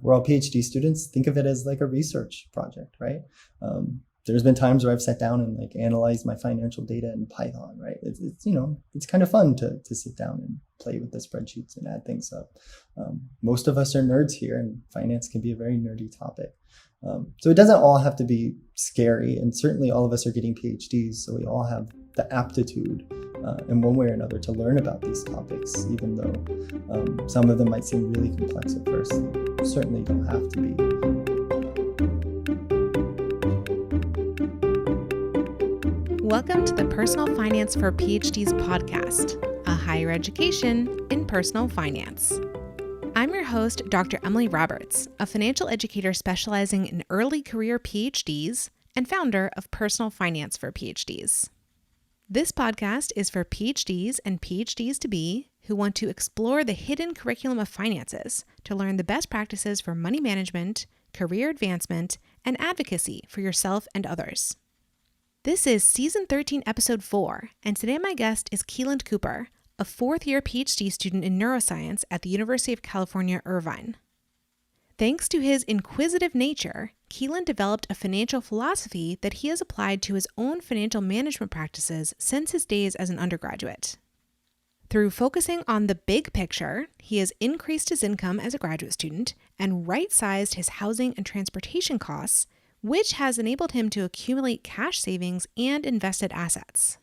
we're all PhD students. Think of it as like a research project, right? There's been times where I've sat down and like analyzed my financial data in Python, right? It's kind of fun to sit down and play with the spreadsheets and add things up. Most of us are nerds here, and finance can be a very nerdy topic. So it doesn't all have to be scary, and certainly all of us are getting PhDs, so we all have the aptitude in one way or another to learn about these topics, even though some of them might seem really complex at first. They certainly don't have to be. Welcome to the Personal Finance for PhDs podcast, a higher education in personal finance. I'm your host, Dr. Emily Roberts, a financial educator specializing in early career PhDs and founder of Personal Finance for PhDs. This podcast is for PhDs and PhDs-to-be who want to explore the hidden curriculum of finances to learn the best practices for money management, career advancement, and advocacy for yourself and others. This is Season 13, Episode 4, and today my guest is Keeland Cooper, a fourth-year PhD student in neuroscience at the University of California, Irvine. Thanks to his inquisitive nature, Keeland developed a financial philosophy that he has applied to his own financial management practices since his days as an undergraduate. Through focusing on the big picture, he has increased his income as a graduate student and right-sized his housing and transportation costs, which has enabled him to accumulate cash savings and invested assets.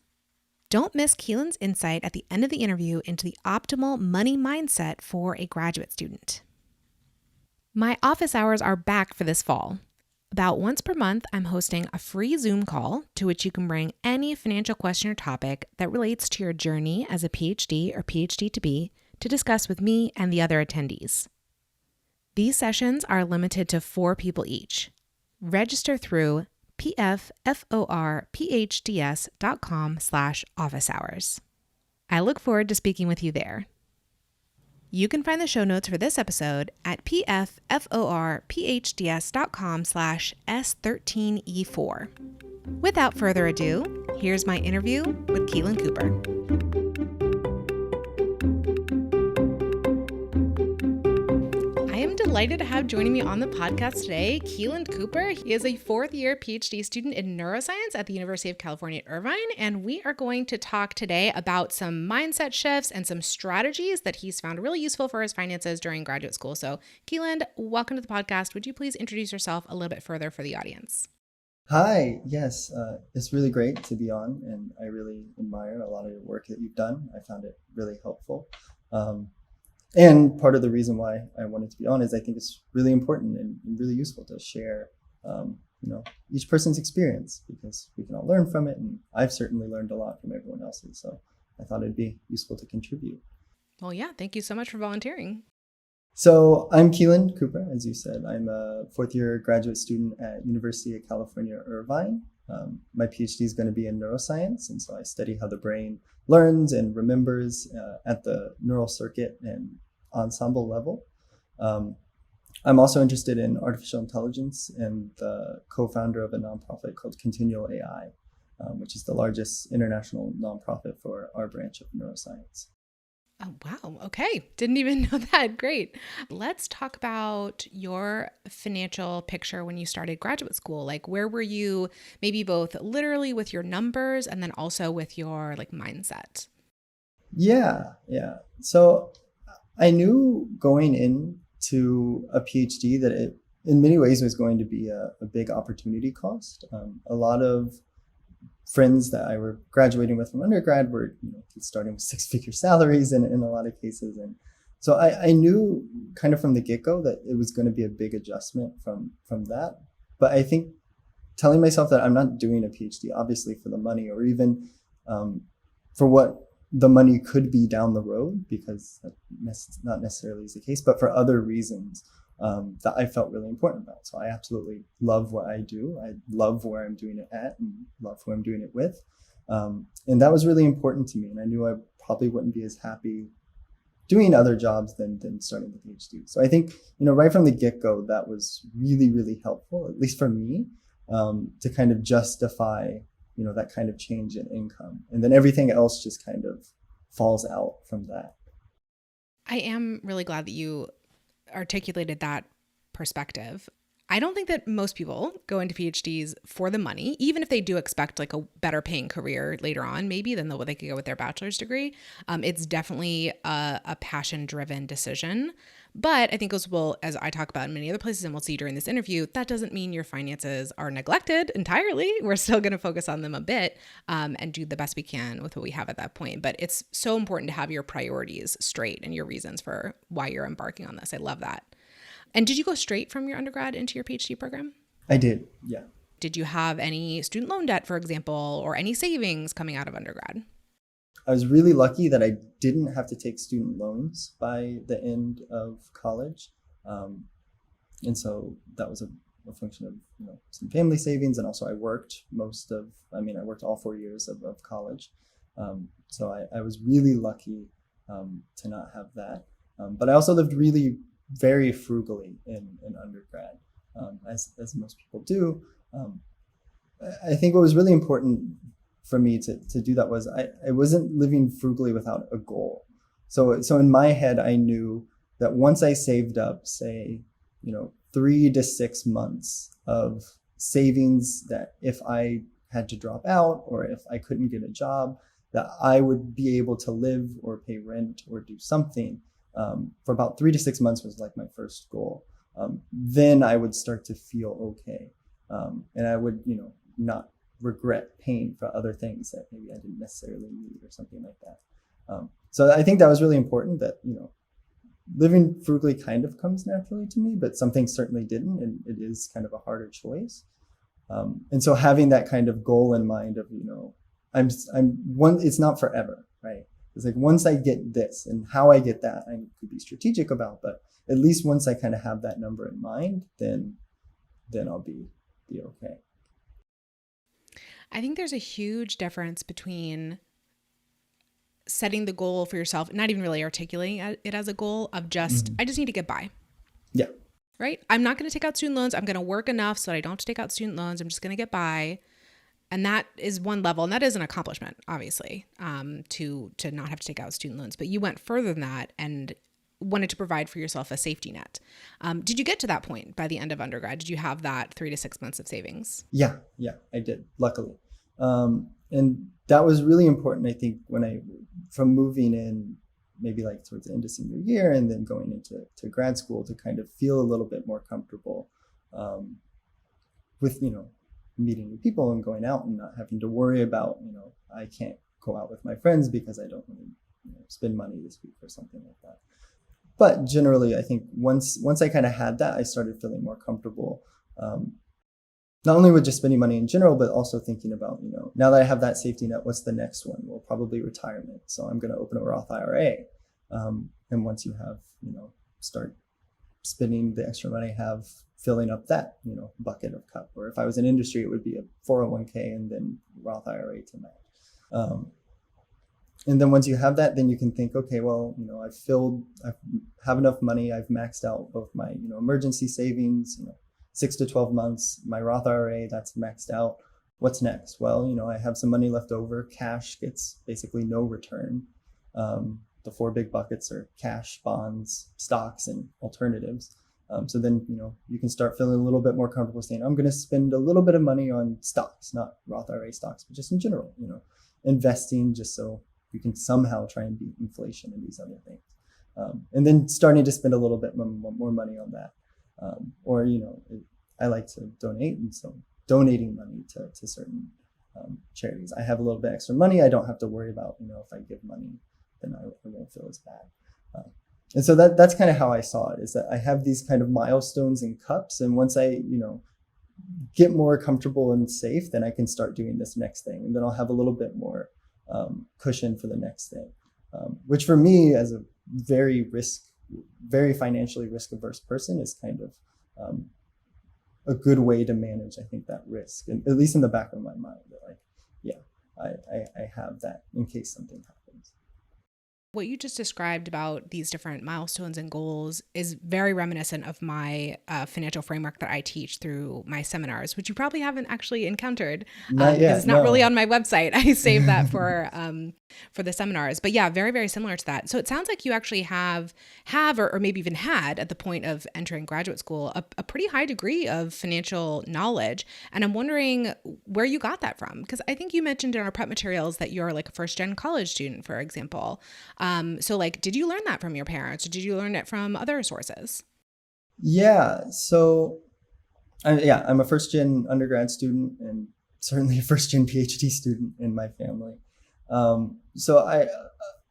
Don't miss Keeland's insight at the end of the interview into the optimal money mindset for a graduate student. My office hours are back for this fall. About once per month, I'm hosting a free Zoom call to which you can bring any financial question or topic that relates to your journey as a PhD or PhD-to-be to discuss with me and the other attendees. These sessions are limited to 4 people each. Register through pfforphds.com/office hours. I look forward to speaking with you there. You can find the show notes for this episode at pfforphds.com/S13E4. Without further ado, here's my interview with Keeland Cooper. Delighted to have joining me on the podcast today, Keeland Cooper. He is a fourth-year PhD student in neuroscience at the University of California at Irvine, and we are going to talk today about some mindset shifts and some strategies that he's found really useful for his finances during graduate school. So, Keeland, welcome to the podcast. Would you please introduce yourself a little bit further for the audience? Hi, yes, it's really great to be on, and I really admire a lot of your work that you've done. I found it really helpful. And part of the reason why I wanted to be on is I think it's really important and really useful to share, each person's experience, because we can all learn from it. And I've certainly learned a lot from everyone else's. So I thought it'd be useful to contribute. Well, yeah, thank you so much for volunteering. So I'm Keeland Cooper, as you said. I'm a fourth-year graduate student at University of California, Irvine. My PhD is going to be in neuroscience, and so I study how the brain learns and remembers at the neural circuit and ensemble level. I'm also interested in artificial intelligence and the co-founder of a nonprofit called Continual AI, which is the largest international nonprofit for our branch of neuroscience. Oh, wow. Okay. Didn't even know that. Great. Let's talk about your financial picture when you started graduate school. Like, where were you, maybe both literally with your numbers and then also with your mindset? Yeah. So I knew going into a PhD that it, in many ways, was going to be a big opportunity cost. A lot of friends that I were graduating with from undergrad were starting with 6-figure salaries in a lot of cases. And so I knew kind of from the get-go that it was going to be a big adjustment from that. But I think telling myself that I'm not doing a PhD, obviously for the money, or even for what the money could be down the road, because that's not necessarily is the case, but for other reasons that I felt really important about. So I absolutely love what I do. I love where I'm doing it at and love who I'm doing it with. And that was really important to me. And I knew I probably wouldn't be as happy doing other jobs than starting the PhD. So I think, right from the get-go, that was really, really helpful, at least for me, to kind of justify, that kind of change in income. And then everything else just kind of falls out from that. I am really glad that you articulated that perspective, I don't think that most people go into PhDs for the money, even if they do expect like a better paying career later on, maybe than what they could go with their bachelor's degree. It's definitely a passion-driven decision. But I think as I talk about in many other places, and we'll see during this interview, that doesn't mean your finances are neglected entirely. We're still going to focus on them a bit and do the best we can with what we have at that point. But it's so important to have your priorities straight and your reasons for why you're embarking on this. I love that. And did you go straight from your undergrad into your PhD program? I did, yeah. Did you have any student loan debt, for example, or any savings coming out of undergrad? I was really lucky that I didn't have to take student loans by the end of college. And so that was a function of some family savings. And also I worked I worked all 4 years of college. So I was really lucky to not have that. But I also lived really very frugally in undergrad, as most people do. I think what was really important for me to do that was I wasn't living frugally without a goal. So in my head, I knew that once I saved up, say, 3 to 6 months of savings, that if I had to drop out or if I couldn't get a job, that I would be able to live or pay rent or do something. For about 3 to 6 months was like my first goal. Then I would start to feel okay. And I would, not regret paying for other things that maybe I didn't necessarily need or something like that. So I think that was really important that, living frugally kind of comes naturally to me, but some things certainly didn't. And it is kind of a harder choice. And so having that kind of goal in mind of, it's not forever, right? It's like once I get this and how I get that, I could be strategic about, but at least once I kind of have that number in mind, then I'll be okay. I think there's a huge difference between setting the goal for yourself, not even really articulating it as a goal of just, I just need to get by. Yeah. Right? I'm not going to take out student loans. I'm going to work enough so that I don't have to take out student loans. I'm just going to get by. And that is one level. And that is an accomplishment, obviously, to not have to take out student loans. But you went further than that and wanted to provide for yourself a safety net. Did you get to that point by the end of undergrad? Did you have that 3 to 6 months of savings? Yeah, I did, luckily. And that was really important, I think, from moving in maybe like towards the end of senior year and then going into grad school to kind of feel a little bit more comfortable with, meeting new people and going out and not having to worry about, I can't go out with my friends because I don't really spend money this week or something like that. But generally, I think once I kind of had that, I started feeling more comfortable, not only with just spending money in general, but also thinking about, now that I have that safety net, what's the next one? Well, probably retirement. So I'm going to open a Roth IRA. And once you have, start spending the extra money I have, filling up that, bucket of cup. Or if I was in industry, it would be a 401k and then Roth IRA to match. And then once you have that, then you can think, okay, well, I have enough money. I've maxed out both my, emergency savings, 6 to 12 months, my Roth IRA, that's maxed out. What's next? Well, I have some money left over. Cash gets basically no return. The 4 big buckets are cash, bonds, stocks, and alternatives. So then, you can start feeling a little bit more comfortable saying, I'm going to spend a little bit of money on stocks, not Roth IRA stocks, but just in general, investing just so you can somehow try and beat inflation and these other things. And then starting to spend a little bit more money on that. Or, I like to donate. And so donating money to certain charities. I have a little bit extra money. I don't have to worry about, if I give money, then I won't feel as bad. And so that's kind of how I saw it, is that I have these kind of milestones and cups. And once I, get more comfortable and safe, then I can start doing this next thing. And then I'll have a little bit more cushion for the next thing, which for me as a very financially risk-averse person is kind of a good way to manage, I think, that risk, and at least in the back of my mind, that I have that in case something happens. What you just described about these different milestones and goals is very reminiscent of my financial framework that I teach through my seminars, which you probably haven't actually encountered Not because yet, it's not really no. on my website. I saved that for the seminars. But yeah, very, very similar to that. So it sounds like you actually have or maybe even had at the point of entering graduate school, a pretty high degree of financial knowledge. And I'm wondering where you got that from, because I think you mentioned in our prep materials that you're like a first gen college student, for example. So like, did you learn that from your parents or did you learn it from other sources? Yeah, so I'm a first gen undergrad student and certainly a first gen PhD student in my family. So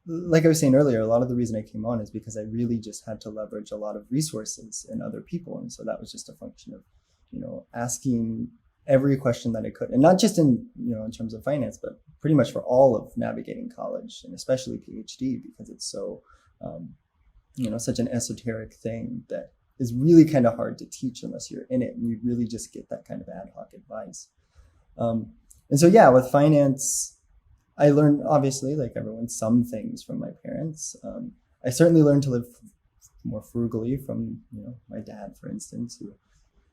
like I was saying earlier, a lot of the reason I came on is because I really just had to leverage a lot of resources and other people. And so that was just a function of, asking every question that I could, and not just in terms of finance, but pretty much for all of navigating college and especially PhD, because it's so, such an esoteric thing that is really kind of hard to teach unless you're in it and you really just get that kind of ad hoc advice. And so, yeah, with finance, I learned, obviously, like everyone, some things from my parents. I certainly learned to live more frugally from, my dad, for instance,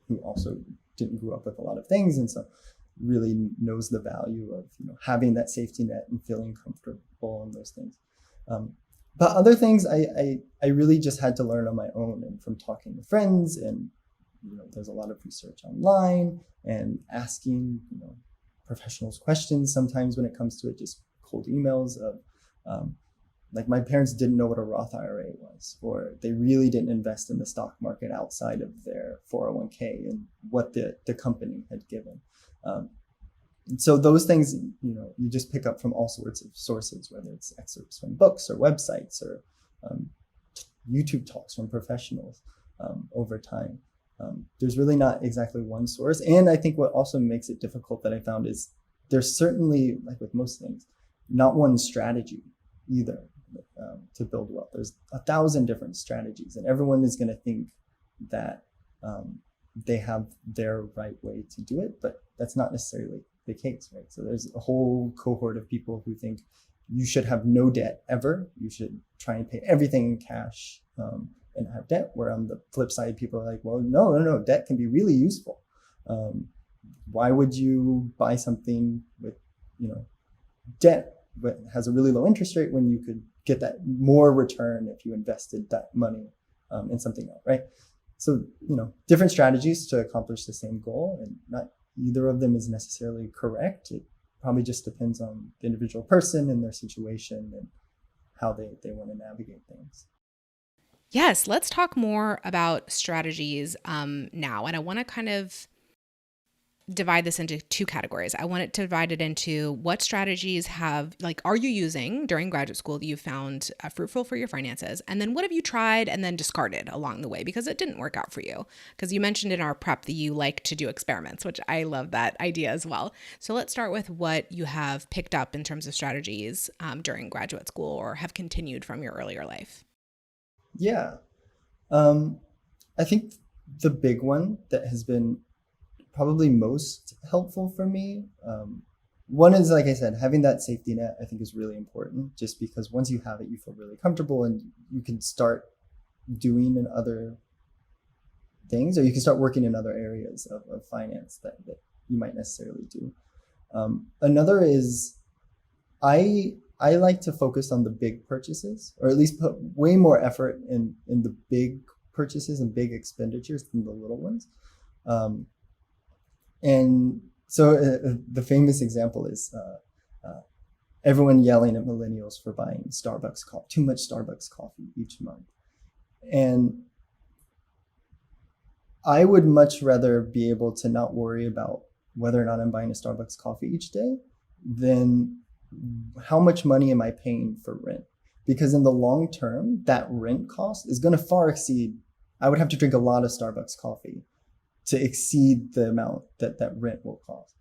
who also didn't grow up with a lot of things. And so really knows the value of, having that safety net and feeling comfortable and those things. But other things I really just had to learn on my own and from talking to friends, and there's a lot of research online and asking professionals questions sometimes when it comes to it, just cold emails of like my parents didn't know what a Roth IRA was, or they really didn't invest in the stock market outside of their 401k and what the company had given. So those things, you just pick up from all sorts of sources, whether it's excerpts from books or websites or YouTube talks from professionals over time. There's really not exactly one source. And I think what also makes it difficult that I found is there's certainly, like with most things, not one strategy either to build wealth. There's 1,000 different strategies, and everyone is going to think that they have their right way to do it, but that's not necessarily the case, right? So there's a whole cohort of people who think you should have no debt ever. You should try and pay everything in cash and have debt. Where on the flip side, people are like, well, no, debt can be really useful. Why would you buy something with, debt but has a really low interest rate when you could get that more return if you invested that money in something else, right? So, different strategies to accomplish the same goal, and not either of them is necessarily correct. It probably just depends on the individual person and their situation and how they want to navigate things. Yes, let's talk more about strategies now. And I want to kind of divide this into two categories. I want to divide it into what strategies are you using during graduate school that you found fruitful for your finances? And then what have you tried and then discarded along the way because it didn't work out for you? Because you mentioned in our prep that you like to do experiments, which I love that idea as well. So let's start with what you have picked up in terms of strategies during graduate school or have continued from your earlier life. Yeah. I think the big one that has been probably most helpful for me, one is, like I said, having that safety net I think is really important, just because once you have it, you feel really comfortable and you can start doing in other things, or you can start working in other areas of finance that you might necessarily do. Another is I like to focus on the big purchases, or at least put way more effort in the big purchases and big expenditures than the little ones. And so the famous example is everyone yelling at millennials for buying too much Starbucks coffee each month. And I would much rather be able to not worry about whether or not I'm buying a Starbucks coffee each day than how much money am I paying for rent? Because in the long term, that rent cost is going to far exceed, I would have to drink a lot of Starbucks coffee to exceed the amount that rent will cost.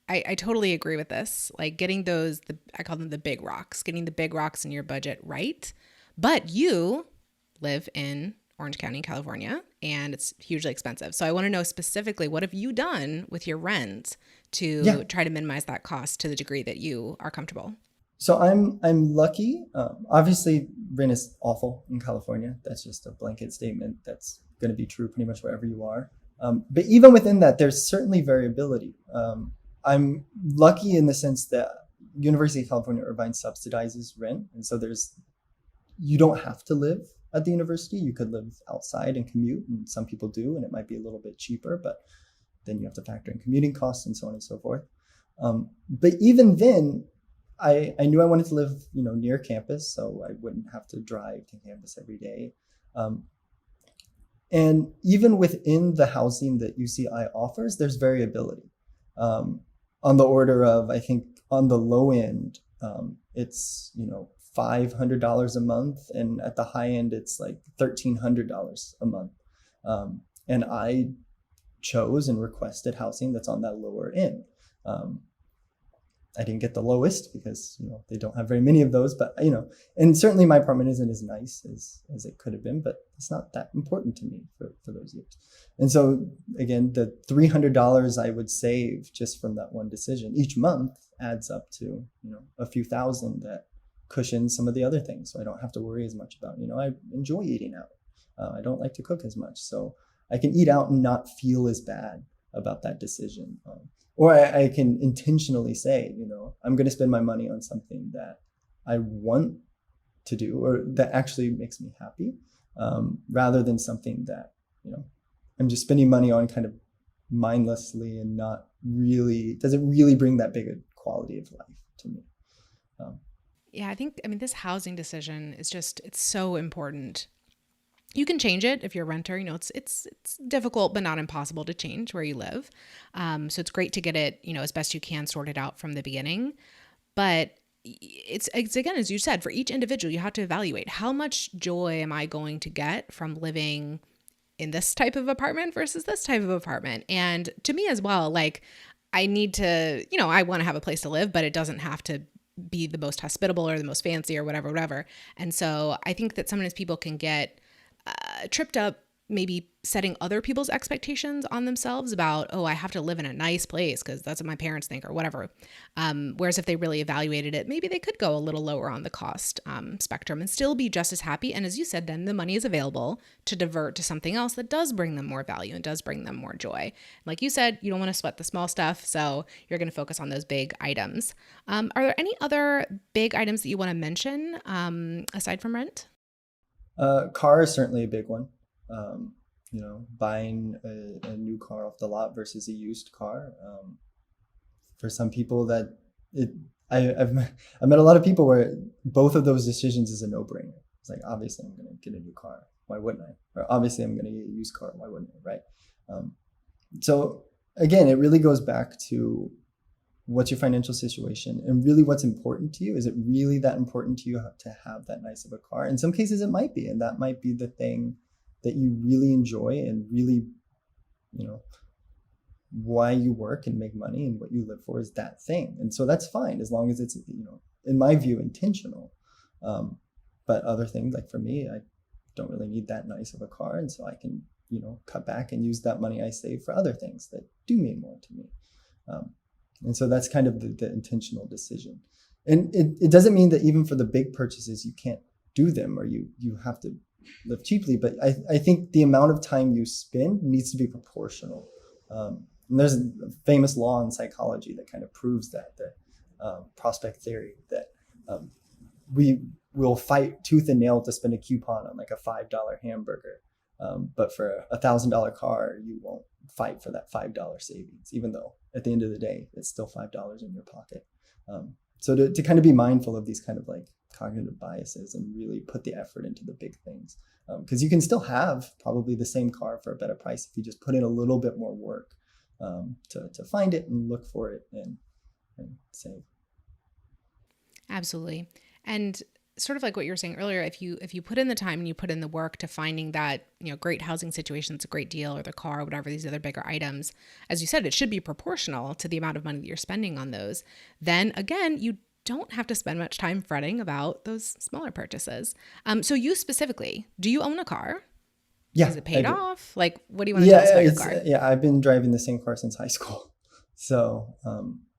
I totally agree with this. Like getting I call them the big rocks, getting the big rocks in your budget right. But you live in Orange County, California, and it's hugely expensive. So I want to know specifically, what have you done with your rent to try to minimize that cost to the degree that you are comfortable? So I'm lucky. Obviously, rent is awful in California. That's just a blanket statement. That's going to be true pretty much wherever you are. But even within that, there's certainly variability. I'm lucky in the sense that University of California, Irvine subsidizes rent, and so you don't have to live at the university. You could live outside and commute, and some people do, and it might be a little bit cheaper, but then you have to factor in commuting costs and so on and so forth. But even then, I knew I wanted to live, near campus, so I wouldn't have to drive to campus every day. And even within the housing that UCI offers, there's variability. On the order of, I think, on the low end, it's $500 a month, and at the high end, it's like $1,300 a month. And I chose and requested housing that's on that lower end. I didn't get the lowest because they don't have very many of those, but and certainly my apartment isn't as nice as it could have been, but it's not that important to me for those years. And so again, the $300 I would save just from that one decision each month adds up to a few thousand that cushions some of the other things, so I don't have to worry as much about I enjoy eating out. I don't like to cook as much, so I can eat out and not feel as bad about that decision. Or I can intentionally say, I'm going to spend my money on something that I want to do or that actually makes me happy, rather than something that, I'm just spending money on kind of mindlessly and doesn't really bring that big a quality of life to me. Yeah, I think, this housing decision is it's so important. You can change it if you're a renter. It's difficult, but not impossible to change where you live. So it's great to get it, as best you can sorted out from the beginning. But it's again, as you said, for each individual, you have to evaluate how much joy am I going to get from living in this type of apartment versus this type of apartment. And to me as well, I need to, I want to have a place to live, but it doesn't have to be the most hospitable or the most fancy or whatever. And so I think that sometimes people can get tripped up maybe setting other people's expectations on themselves about, I have to live in a nice place because that's what my parents think or whatever. Whereas if they really evaluated it, maybe they could go a little lower on the cost spectrum and still be just as happy. And as you said, then the money is available to divert to something else that does bring them more value and does bring them more joy. Like you said, you don't want to sweat the small stuff, so you're going to focus on those big items. Are there any other big items that you want to mention aside from rent? Car is certainly a big one. Buying a new car off the lot versus a used car. For some people I've met a lot of people where both of those decisions is a no-brainer. It's like, obviously I'm going to get a new car. Why wouldn't I? Or obviously I'm going to get a used car. Why wouldn't I? Right. So again, it really goes back to what's your financial situation and really what's important to you. Is it really that important to you to have that nice of a car? In some cases it might be, and that might be the thing that you really enjoy and really, why you work and make money and what you live for is that thing. And so that's fine as long as it's, in my view, intentional. But other things, like for me, I don't really need that nice of a car. And so I can, cut back and use that money I save for other things that do mean more to me. And so that's kind of the intentional decision. And it doesn't mean that even for the big purchases, you can't do them or you have to live cheaply. But I think the amount of time you spend needs to be proportional. And there's a famous law in psychology that kind of proves that, prospect theory, that we will fight tooth and nail to spend a coupon on like a $5 hamburger. But for a $1,000 car, you won't fight for that $5 savings, even though at the end of the day, it's still $5 in your pocket. So to kind of be mindful of these kind of like cognitive biases and really put the effort into the big things. Because you can still have probably the same car for a better price if you just put in a little bit more work to find it and look for it and save. Absolutely. And sort of like what you were saying earlier, if you put in the time and you put in the work to finding that, great housing situation, it's a great deal, or the car, or whatever, these other bigger items, as you said, it should be proportional to the amount of money that you're spending on those. Then again, you don't have to spend much time fretting about those smaller purchases. So you specifically, do you own a car? Yeah. Is it paid off? Like, what do you want to tell us about your car? Yeah, I've been driving the same car since high school. So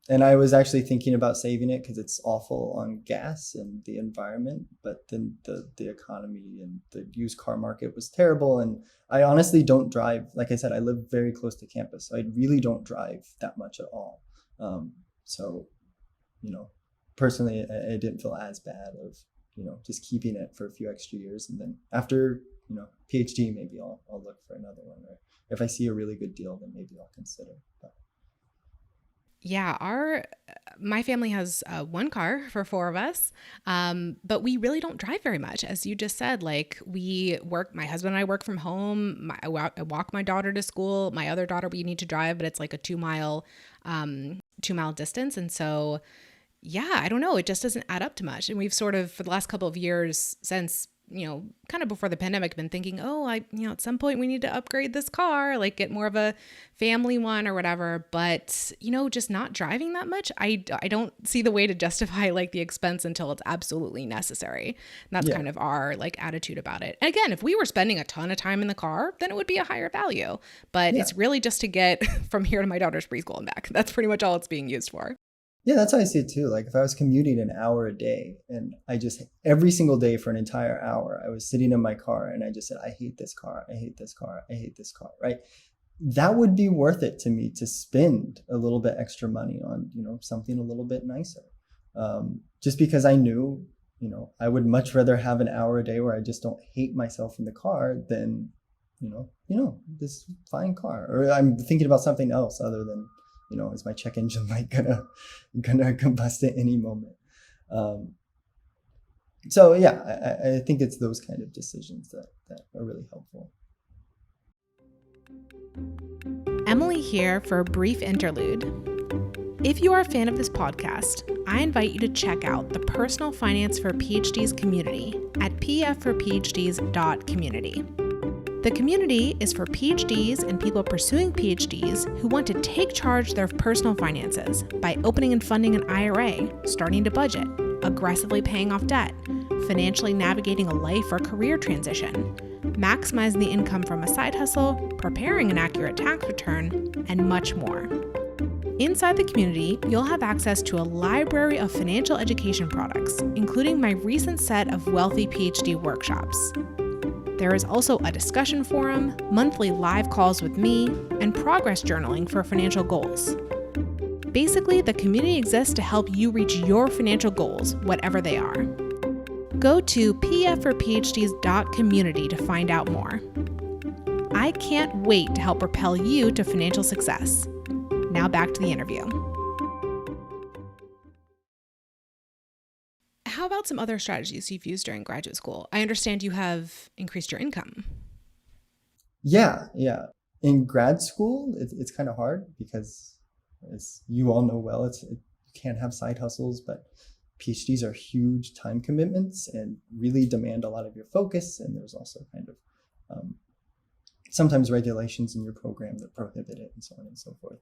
And I was actually thinking about saving it because it's awful on gas and the environment, but then the economy and the used car market was terrible. And I honestly don't drive. Like I said, I live very close to campus, so I really don't drive that much at all. So, personally, I didn't feel as bad of, just keeping it for a few extra years. And then after, PhD, maybe I'll look for another one. Or if I see a really good deal, then maybe I'll consider. But. Yeah, my family has one car for four of us, but we really don't drive very much. As you just said, like my husband and I work from home. I walk my daughter to school. My other daughter, we need to drive, but it's like a 2-mile distance. And so, yeah, I don't know. It just doesn't add up to much. And we've sort of, for the last couple of years since, kind of before the pandemic, been thinking, at some point we need to upgrade this car, like get more of a family one or whatever. But, just not driving that much, I don't see the way to justify like the expense until it's absolutely necessary. And that's kind of our like attitude about it. And again, if we were spending a ton of time in the car, then it would be a higher value. But it's really just to get from here to my daughter's preschool and back. That's pretty much all it's being used for. Yeah, that's how I see it too. Like if I was commuting an hour a day and every single day for an entire hour, I was sitting in my car and I just said, I hate this car. I hate this car. I hate this car. Right. That would be worth it to me to spend a little bit extra money on, something a little bit nicer. Just because I knew, I would much rather have an hour a day where I just don't hate myself in the car than, this fine car. Or I'm thinking about something else other than, is my check engine light gonna combust at any moment? So yeah, I think it's those kind of decisions that are really helpful. Emily here for a brief interlude. If you are a fan of this podcast, I invite you to check out the Personal Finance for PhDs community at pfforphds.community. The community is for PhDs and people pursuing PhDs who want to take charge of their personal finances by opening and funding an IRA, starting to budget, aggressively paying off debt, financially navigating a life or career transition, maximizing the income from a side hustle, preparing an accurate tax return, and much more. Inside the community, you'll have access to a library of financial education products, including my recent set of Wealthy PhD workshops. There is also a discussion forum, monthly live calls with me, and progress journaling for financial goals. Basically, the community exists to help you reach your financial goals, whatever they are. Go to pfforphds.community to find out more. I can't wait to help propel you to financial success. Now back to the interview. How about some other strategies you've used during graduate school? I understand you have increased your income. Yeah. In grad school, it's kind of hard because, as you all know well, you can't have side hustles, but PhDs are huge time commitments and really demand a lot of your focus. And there's also kind of sometimes regulations in your program that prohibit it and so on and so forth.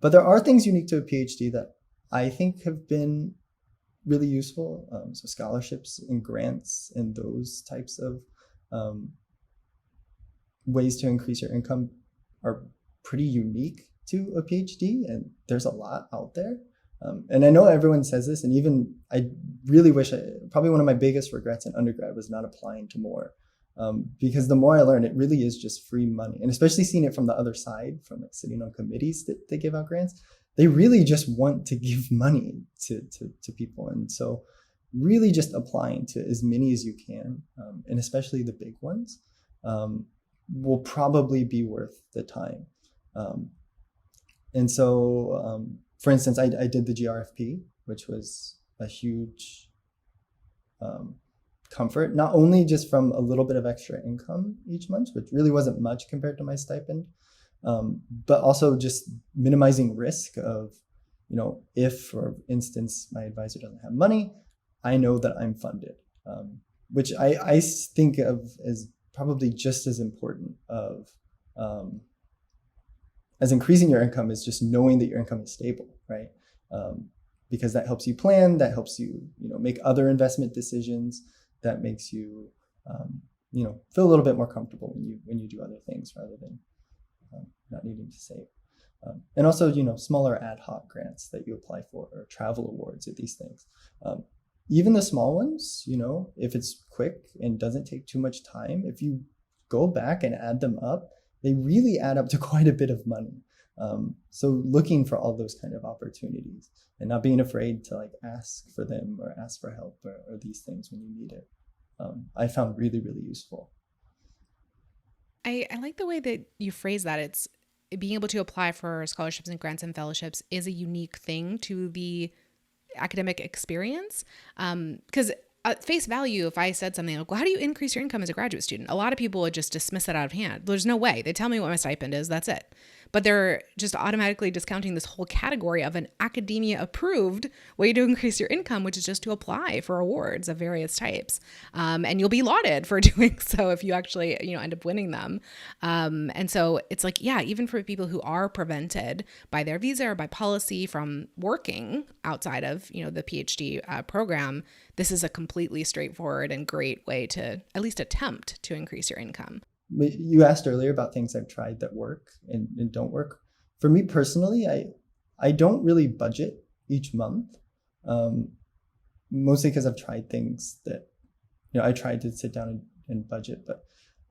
But there are things unique to a PhD that I think have been really useful. So scholarships and grants and those types of ways to increase your income are pretty unique to a PhD, and there's a lot out there. And I know everyone says this, and even I really wish probably one of my biggest regrets in undergrad was not applying to more. Because the more I learned, it really is just free money. And especially seeing it from the other side, from like sitting on committees that they give out grants, they really just want to give money to people. And so really just applying to as many as you can, and especially the big ones, will probably be worth the time. And so, for instance, I did the GRFP, which was a huge comfort, not only just from a little bit of extra income each month, which really wasn't much compared to my stipend, but also just minimizing risk of, if, for instance, my advisor doesn't have money, I know that I'm funded, which I think of as probably just as important as increasing your income is just knowing that your income is stable, right? Because that helps you plan, that helps you, make other investment decisions, that makes you, feel a little bit more comfortable when you do other things rather than not needing to save. And also, smaller ad hoc grants that you apply for, or travel awards, or these things. Even the small ones, if it's quick and doesn't take too much time, if you go back and add them up, they really add up to quite a bit of money. So looking for all those kind of opportunities and not being afraid to like ask for them or ask for help or these things when you need it, I found really, really useful. I like the way that you phrase that. It's being able to apply for scholarships and grants and fellowships is a unique thing to the academic experience. Because at face value, if I said something like, well, how do you increase your income as a graduate student? A lot of people would just dismiss it out of hand. There's no way. They tell me what my stipend is. That's it. But they're just automatically discounting this whole category of an academia approved way to increase your income, which is just to apply for awards of various types. And you'll be lauded for doing so if you actually, end up winning them. And so it's like, yeah, even for people who are prevented by their visa or by policy from working outside of, the PhD program, this is a completely straightforward and great way to at least attempt to increase your income. You asked earlier about things I've tried that work and don't work. For me personally, I don't really budget each month, mostly because I've tried things that, I tried to sit down and budget. But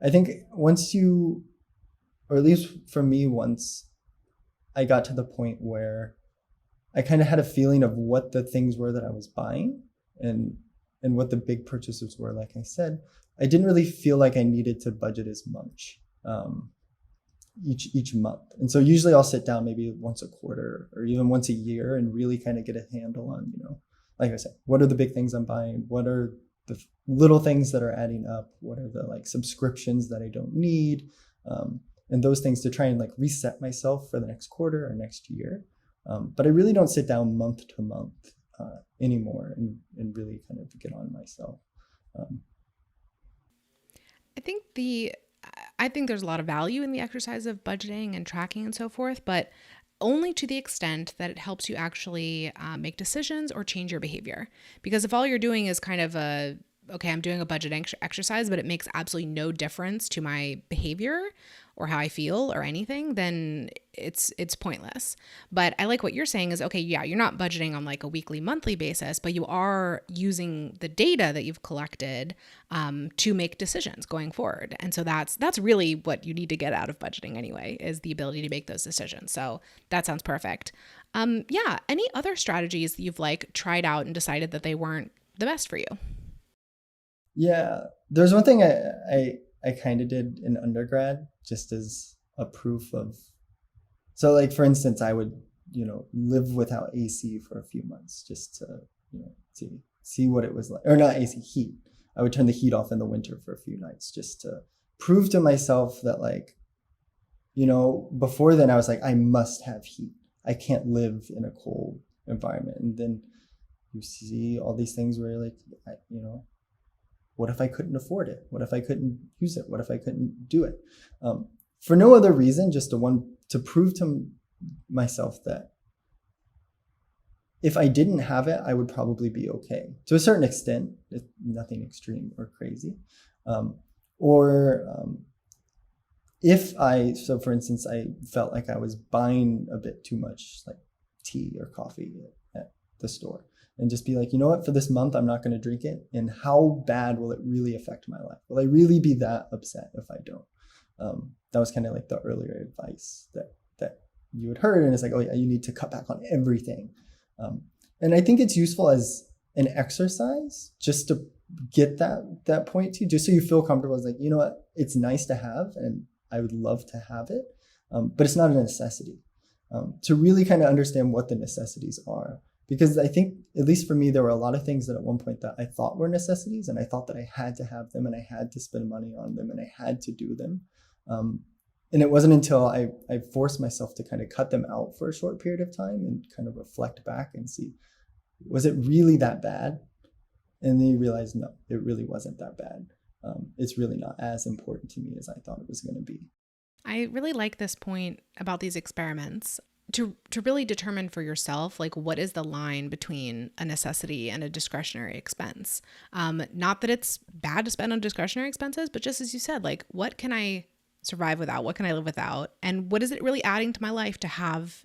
I think once or at least for me, once I got to the point where I kind of had a feeling of what the things were that I was buying and what the big purchases were, like I said, I didn't really feel like I needed to budget as much each month. And so usually I'll sit down maybe once a quarter or even once a year and really kind of get a handle on, like I said, what are the big things I'm buying? What are the little things that are adding up? What are the like subscriptions that I don't need? And those things to try and like reset myself for the next quarter or next year. But I really don't sit down month to month anymore and really kind of get on myself. I think there's a lot of value in the exercise of budgeting and tracking and so forth, but only to the extent that it helps you actually make decisions or change your behavior. Because if all you're doing is kind of okay, I'm doing a budget exercise, but it makes absolutely no difference to my behavior or how I feel or anything, then it's pointless. But I like what you're saying is, okay, yeah, you're not budgeting on like a weekly, monthly basis, but you are using the data that you've collected to make decisions going forward. And so that's really what you need to get out of budgeting anyway, is the ability to make those decisions. So that sounds perfect. Yeah. Any other strategies that you've like tried out and decided that they weren't the best for you? Yeah, there's one thing I kind of did in undergrad just as a proof of, so like for instance, I would, live without AC for a few months just to, see what it was like, or not AC, heat. I would turn the heat off in the winter for a few nights just to prove to myself that like, before then I was like, I must have heat. I can't live in a cold environment. And then you see all these things where you're like, what if I couldn't afford it? What if I couldn't use it? What if I couldn't do it? For no other reason, just to prove to myself that if I didn't have it, I would probably be okay. To a certain extent, nothing extreme or crazy. So for instance, I felt like I was buying a bit too much like tea or coffee at the store. And just be like, you know what, for this month, I'm not going to drink it. And how bad will it really affect my life? Will I really be that upset if I don't? That was kind of like the earlier advice that you had heard. And it's like, oh yeah, you need to cut back on everything. And I think it's useful as an exercise just to get that point to, just so you feel comfortable. It's like, you know what, it's nice to have, and I would love to have it, but it's not a necessity. To really kind of understand what the necessities are. Because I think, at least for me, there were a lot of things that at one point that I thought were necessities, and I thought that I had to have them, and I had to spend money on them, and I had to do them. And it wasn't until I forced myself to kind of cut them out for a short period of time and kind of reflect back and see, was it really that bad? And then you realize, no, it really wasn't that bad. It's really not as important to me as I thought it was going to be. I really like this point about these experiments. To really determine for yourself, like, what is the line between a necessity and a discretionary expense? Not that it's bad to spend on discretionary expenses, but just as you said, like, what can I survive without? What can I live without? And what is it really adding to my life to have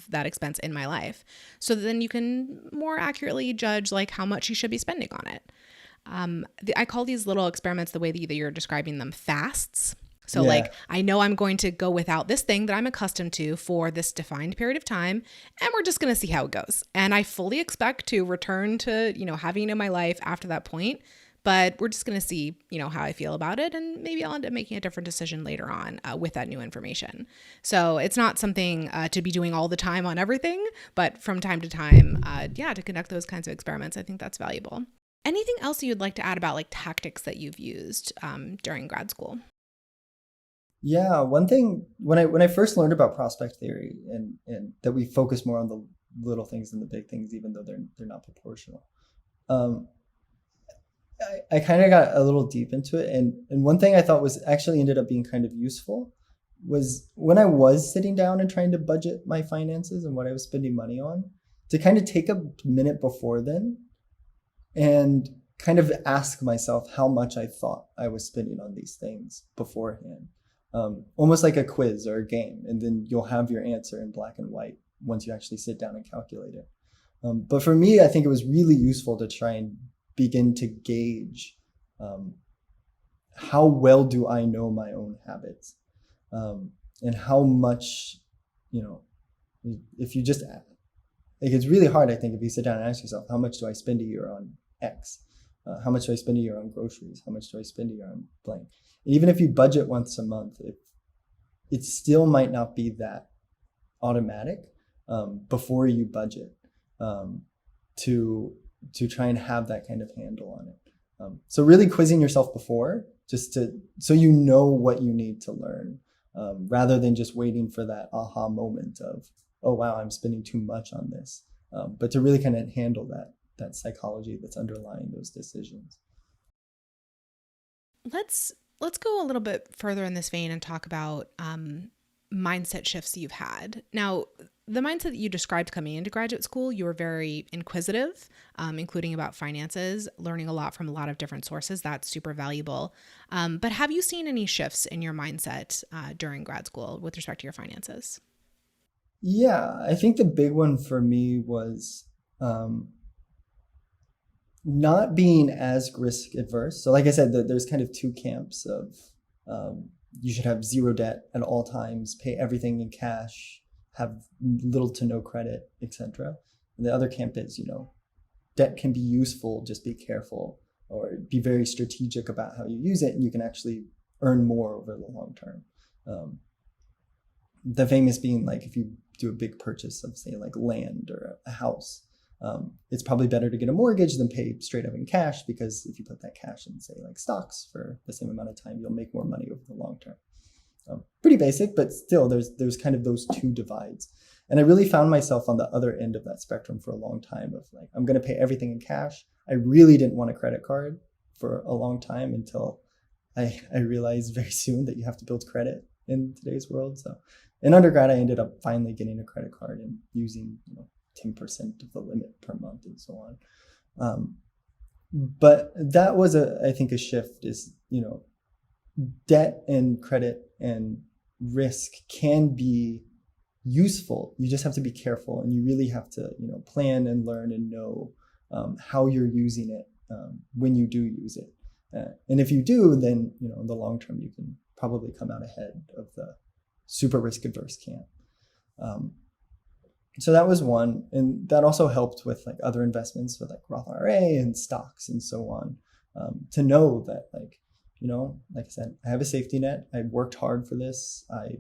that expense in my life? So that then you can more accurately judge like how much you should be spending on it. I call these little experiments, the way that you're describing them, fasts. So like, I know I'm going to go without this thing that I'm accustomed to for this defined period of time, and we're just going to see how it goes. And I fully expect to return to, having it in my life after that point, but we're just going to see, how I feel about it. And maybe I'll end up making a different decision later on with that new information. So it's not something to be doing all the time on everything, but from time to time, to conduct those kinds of experiments, I think that's valuable. Anything else you'd like to add about like tactics that you've used during grad school? Yeah, one thing when I first learned about prospect theory and that we focus more on the little things than the big things, even though they're not proportional, I kind of got a little deep into it. And one thing I thought was actually ended up being kind of useful was when I was sitting down and trying to budget my finances and what I was spending money on, to kind of take a minute before then and kind of ask myself how much I thought I was spending on these things beforehand. Almost like a quiz or a game, and then you'll have your answer in black and white once you actually sit down and calculate it. But for me, I think it was really useful to try and begin to gauge how well do I know my own habits, and how much, if you just, like, it's really hard, I think, if you sit down and ask yourself, how much do I spend a year on X? How much do I spend a year on groceries? How much do I spend a year on blank? Even if you budget once a month, it still might not be that automatic before you budget to try and have that kind of handle on it. So really quizzing yourself before, so you know what you need to learn, rather than just waiting for that aha moment of, oh wow, I'm spending too much on this. But to really kind of handle that psychology that's underlying those decisions. Let's go a little bit further in this vein and talk about mindset shifts you've had. Now, the mindset that you described coming into graduate school, you were very inquisitive, including about finances, learning a lot from a lot of different sources. That's super valuable. But have you seen any shifts in your mindset during grad school with respect to your finances? Yeah, I think the big one for me was not being as risk adverse. So like I said, there's kind of two camps of you should have zero debt at all times, pay everything in cash, have little to no credit, etc. And the other camp is, debt can be useful, just be careful, or be very strategic about how you use it, and you can actually earn more over the long term. The famous being like if you do a big purchase of, say, like land or a house, it's probably better to get a mortgage than pay straight up in cash, because if you put that cash in, say, like stocks for the same amount of time, you'll make more money over the long term. Pretty basic, but still there's kind of those two divides. And I really found myself on the other end of that spectrum for a long time of like, I'm going to pay everything in cash. I really didn't want a credit card for a long time until I realized very soon that you have to build credit in today's world. So in undergrad, I ended up finally getting a credit card and using 10% of the limit per month and so on. But that was I think a shift is, debt and credit and risk can be useful. You just have to be careful, and you really have to, plan and learn and know how you're using it when you do use it. And if you do, then, in the long term, you can probably come out ahead of the super risk adverse camp. So that was one. And that also helped with like other investments with like Roth IRA and stocks and so on, to know that like I said, I have a safety net. I worked hard for this. I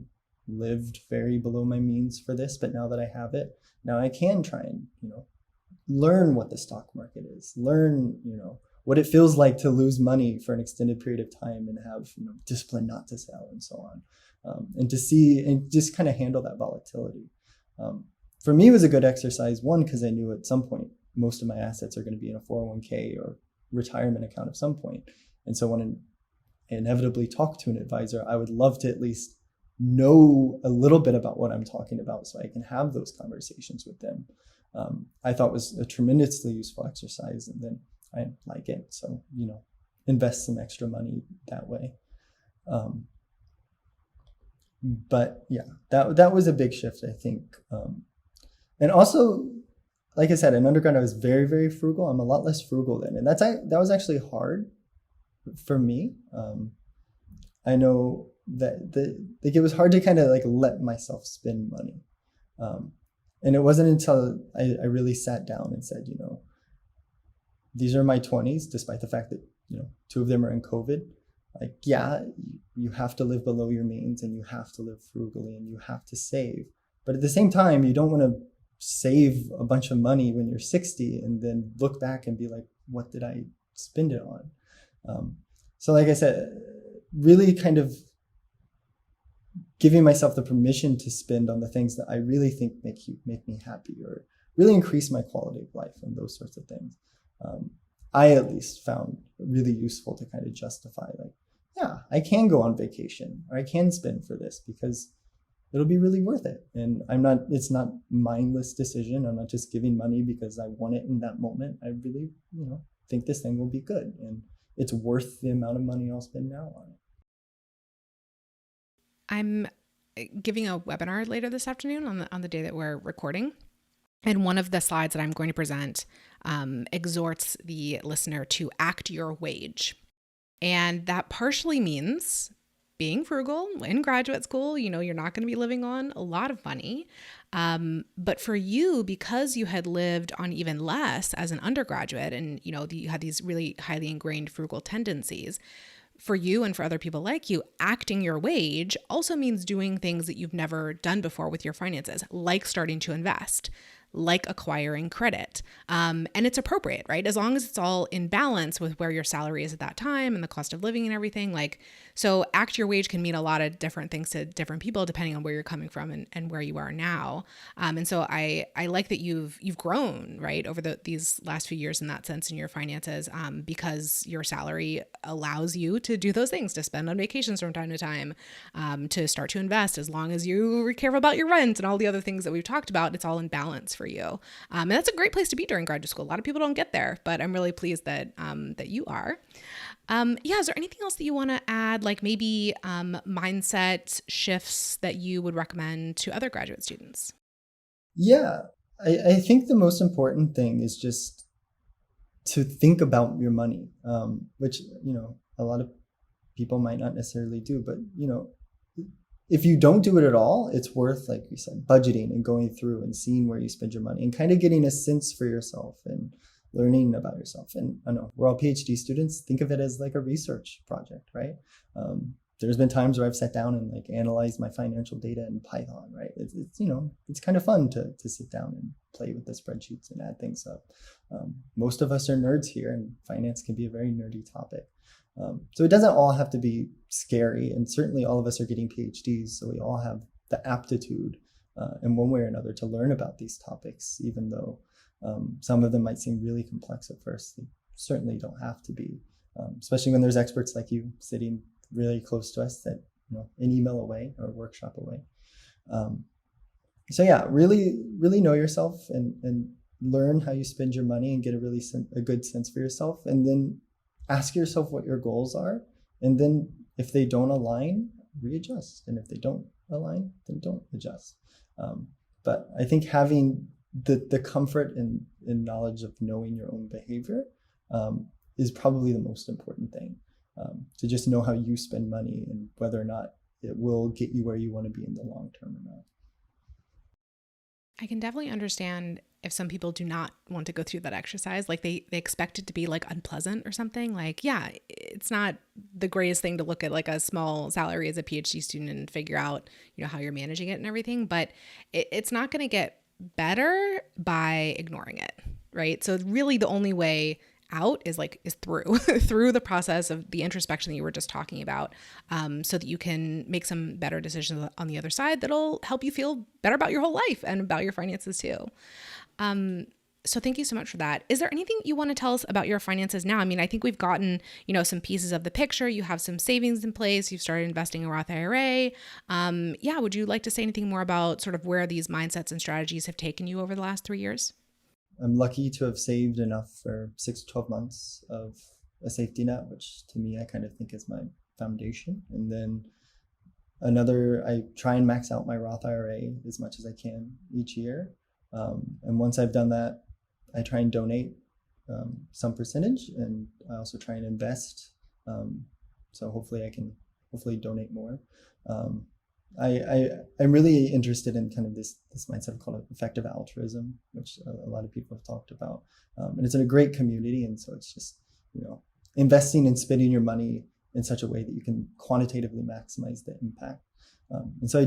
lived very below my means for this, but now that I have it, now I can try and, learn what the stock market is, learn, what it feels like to lose money for an extended period of time and have, discipline not to sell and so on. And to see and just kind of handle that volatility. For me, it was a good exercise, one, because I knew at some point, most of my assets are going to be in a 401k or retirement account at some point. And so when I inevitably talk to an advisor, I would love to at least know a little bit about what I'm talking about so I can have those conversations with them. I thought was a tremendously useful exercise, and then I like it. So, invest some extra money that way. But yeah, that was a big shift, I think. And also, like I said, in undergrad, I was very, very frugal. I'm a lot less frugal then. And that was actually hard for me. I know that it was hard to kind of like let myself spend money. And it wasn't until I really sat down and said, these are my 20s, despite the fact that, 2 of them are in COVID. Like, yeah, you have to live below your means and you have to live frugally and you have to save. But at the same time, you don't want to save a bunch of money when you're 60 and then look back and be like, what did I spend it on? So like I said, really kind of giving myself the permission to spend on the things that I really think make me happy or really increase my quality of life and those sorts of things. I at least found really useful to kind of justify, like, yeah, I can go on vacation or I can spend for this because it'll be really worth it. And it's not mindless decision. I'm not just giving money because I want it in that moment. I really, think this thing will be good and it's worth the amount of money I'll spend now on it. I'm giving a webinar later this afternoon on the day that we're recording. And one of the slides that I'm going to present exhorts the listener to act your wage. And that partially means being frugal in graduate school. You're not going to be living on a lot of money. But for you, because you had lived on even less as an undergraduate and, you had these really highly ingrained frugal tendencies, for you and for other people like you, acting your wage also means doing things that you've never done before with your finances, like starting to invest, like acquiring credit. And it's appropriate, right? As long as it's all in balance with where your salary is at that time and the cost of living and everything. So act your wage can mean a lot of different things to different people, depending on where you're coming from and where you are now. And so I like that you've grown, right, over these last few years in that sense in your finances, because your salary allows you to do those things, to spend on vacations from time to time, to start to invest. As long as you care about your rent and all the other things that we've talked about, it's all in balance for you. And that's a great place to be during graduate school. A lot of people don't get there, but I'm really pleased that you are. Is there anything else that you want to add, like maybe mindset shifts that you would recommend to other graduate students? Yeah, I think the most important thing is just to think about your money, which, a lot of people might not necessarily do, but, if you don't do it at all, it's worth, like you said, budgeting and going through and seeing where you spend your money and kind of getting a sense for yourself and learning about yourself. And I know we're all PhD students. Think of it as like a research project, right? There's been times where I've sat down and like analyzed my financial data in Python, right? It's kind of fun to sit down and play with the spreadsheets and add things up. Most of us are nerds here, and finance can be a very nerdy topic. So it doesn't all have to be scary, and certainly all of us are getting PhDs, so we all have the aptitude in one way or another to learn about these topics, even though some of them might seem really complex at first. They certainly don't have to be, especially when there's experts like you sitting really close to us that, an email away or a workshop away. So yeah, really, really know yourself and learn how you spend your money and get a good sense for yourself, and then ask yourself what your goals are, and then if they don't align, readjust, and if they don't align, then don't adjust. But I think having the comfort and knowledge of knowing your own behavior is probably the most important thing, to just know how you spend money and whether or not it will get you where you want to be in the long term or not. I can definitely understand if some people do not want to go through that exercise, like they expect it to be like unpleasant or something. Like, yeah, it's not the greatest thing to look at like a small salary as a PhD student and figure out, how you're managing it and everything, but it's not going to get better by ignoring it, right? So really the only way out is through the process of the introspection that you were just talking about, so that you can make some better decisions on the other side that'll help you feel better about your whole life and about your finances too. So thank you so much for that. Is there anything you want to tell us about your finances now? I mean, I think we've gotten, some pieces of the picture. You have some savings in place. You've started investing in a Roth IRA. Would you like to say anything more about sort of where these mindsets and strategies have taken you over the last 3 years? I'm lucky to have saved enough for 6 to 12 months of a safety net, which to me, I kind of think is my foundation. And then I try and max out my Roth IRA as much as I can each year. And once I've done that, I try and donate some percentage, and I also try and invest. So hopefully I can donate more. I'm really interested in kind of this mindset called effective altruism, which a lot of people have talked about. And it's in a great community. And so it's just, investing and spending your money in such a way that you can quantitatively maximize the impact. And so I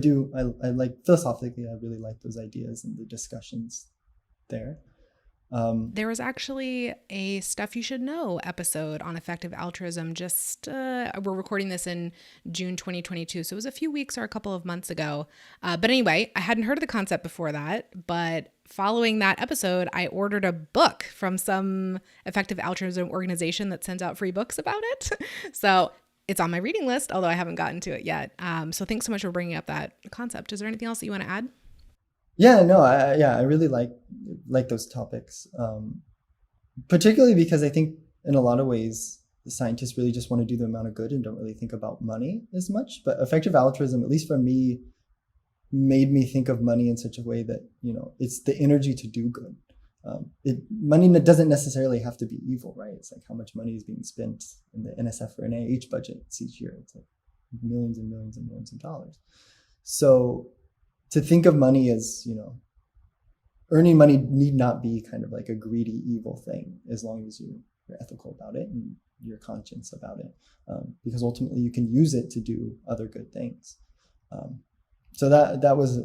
like, philosophically, I really like those ideas and the discussions there. There was actually a Stuff You Should Know episode on effective altruism. We're recording this in June 2022. So it was a few weeks or a couple of months ago. But anyway, I hadn't heard of the concept before that, but following that episode, I ordered a book from some effective altruism organization that sends out free books about it. So it's on my reading list, although I haven't gotten to it yet. So thanks so much for bringing up that concept. Is there anything else that you want to add? Yeah, no, I really like those topics, particularly because I think in a lot of ways, the scientists really just want to do the amount of good and don't really think about money as much. But effective altruism, at least for me, made me think of money in such a way that, it's the energy to do good. Money doesn't necessarily have to be evil, right? It's like how much money is being spent in the NSF or NIH budgets each year. It's like millions and millions and millions of dollars. So to think of money as, earning money need not be kind of like a greedy, evil thing, as long as you're ethical about it and you're conscious about it, because ultimately you can use it to do other good things. So that was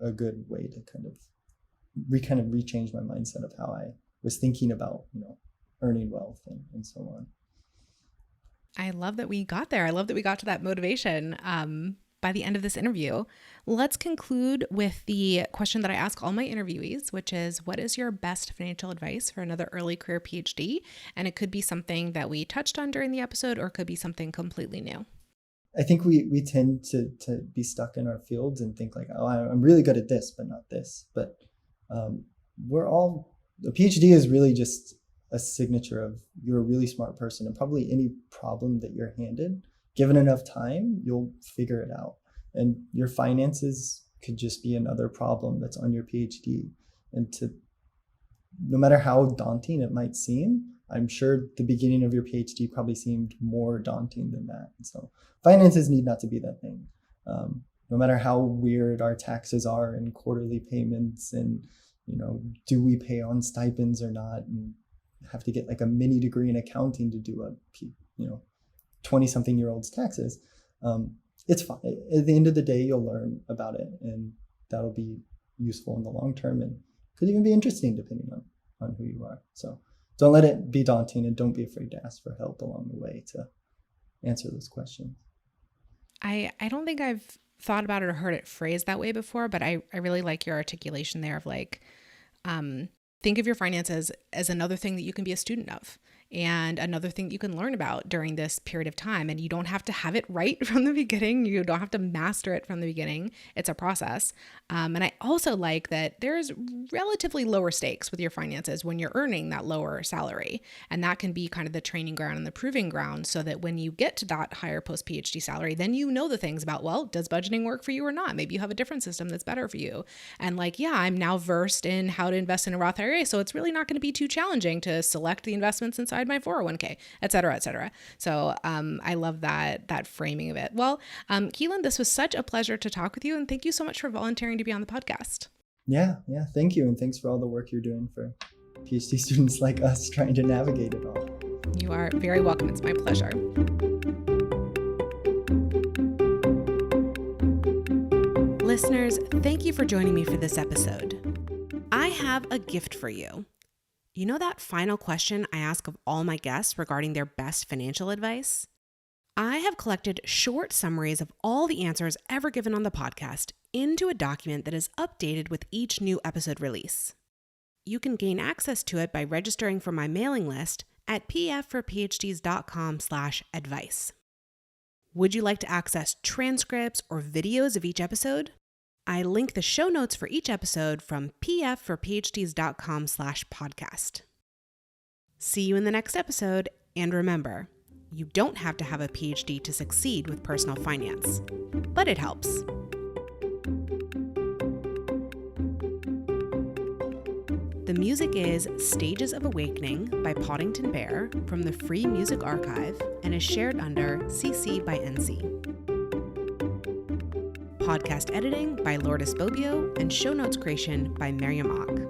a good way to kind of rechange my mindset of how I was thinking about, earning wealth and so on. I love that we got there. I love that we got to that motivation. By the end of this interview, let's conclude with the question that I ask all my interviewees, which is, what is your best financial advice for another early career PhD? And it could be something that we touched on during the episode, or it could be something completely new. I think we tend to be stuck in our fields and think like, oh, I'm really good at this, but not this. But a PhD is really just a signature of you're a really smart person, and probably any problem that you're handed, given enough time, you'll figure it out. And your finances could just be another problem that's on your PhD. And no matter how daunting it might seem, I'm sure the beginning of your PhD probably seemed more daunting than that. And so finances need not to be that thing. No matter how weird our taxes are and quarterly payments and, do we pay on stipends or not, and have to get like a mini degree in accounting to do a, 20-something-year-old's taxes, it's fine. At the end of the day, you'll learn about it, and that'll be useful in the long term and could even be interesting depending on who you are. So don't let it be daunting, and don't be afraid to ask for help along the way to answer those questions. I don't think I've thought about it or heard it phrased that way before, but I really like your articulation there of like, think of your finances as another thing that you can be a student of, and another thing that you can learn about during this period of time. And you don't have to have it right from the beginning. You don't have to master it from the beginning. It's a process. And I also like that there's relatively lower stakes with your finances when you're earning that lower salary. And that can be kind of the training ground and the proving ground, so that when you get to that higher post-PhD salary, then you know the things about, well, does budgeting work for you or not? Maybe you have a different system that's better for you. And like, yeah, I'm now versed in how to invest in a Roth IRA, so it's really not going to be too challenging to select the investments inside my 401k, et cetera, et cetera. So I love that framing of it. Well, Keeland, this was such a pleasure to talk with you, and thank you so much for volunteering to be on the podcast. Yeah, thank you. And thanks for all the work you're doing for PhD students like us trying to navigate it all. You are very welcome. It's my pleasure. Listeners, thank you for joining me for this episode. I have a gift for you. You know that final question I ask of all my guests regarding their best financial advice? I have collected short summaries of all the answers ever given on the podcast into a document that is updated with each new episode release. You can gain access to it by registering for my mailing list at pfforphds.com/advice. Would you like to access transcripts or videos of each episode? I link the show notes for each episode from pfforphds.com/podcast. See you in the next episode, and remember, You don't have to have a PhD to succeed with personal finance, but it helps. The music is Stages of Awakening by Poddington Bear from the Free Music Archive and is shared under CC by NC. Podcast editing by Lourdes Bobio and show notes creation by Miriam Ock.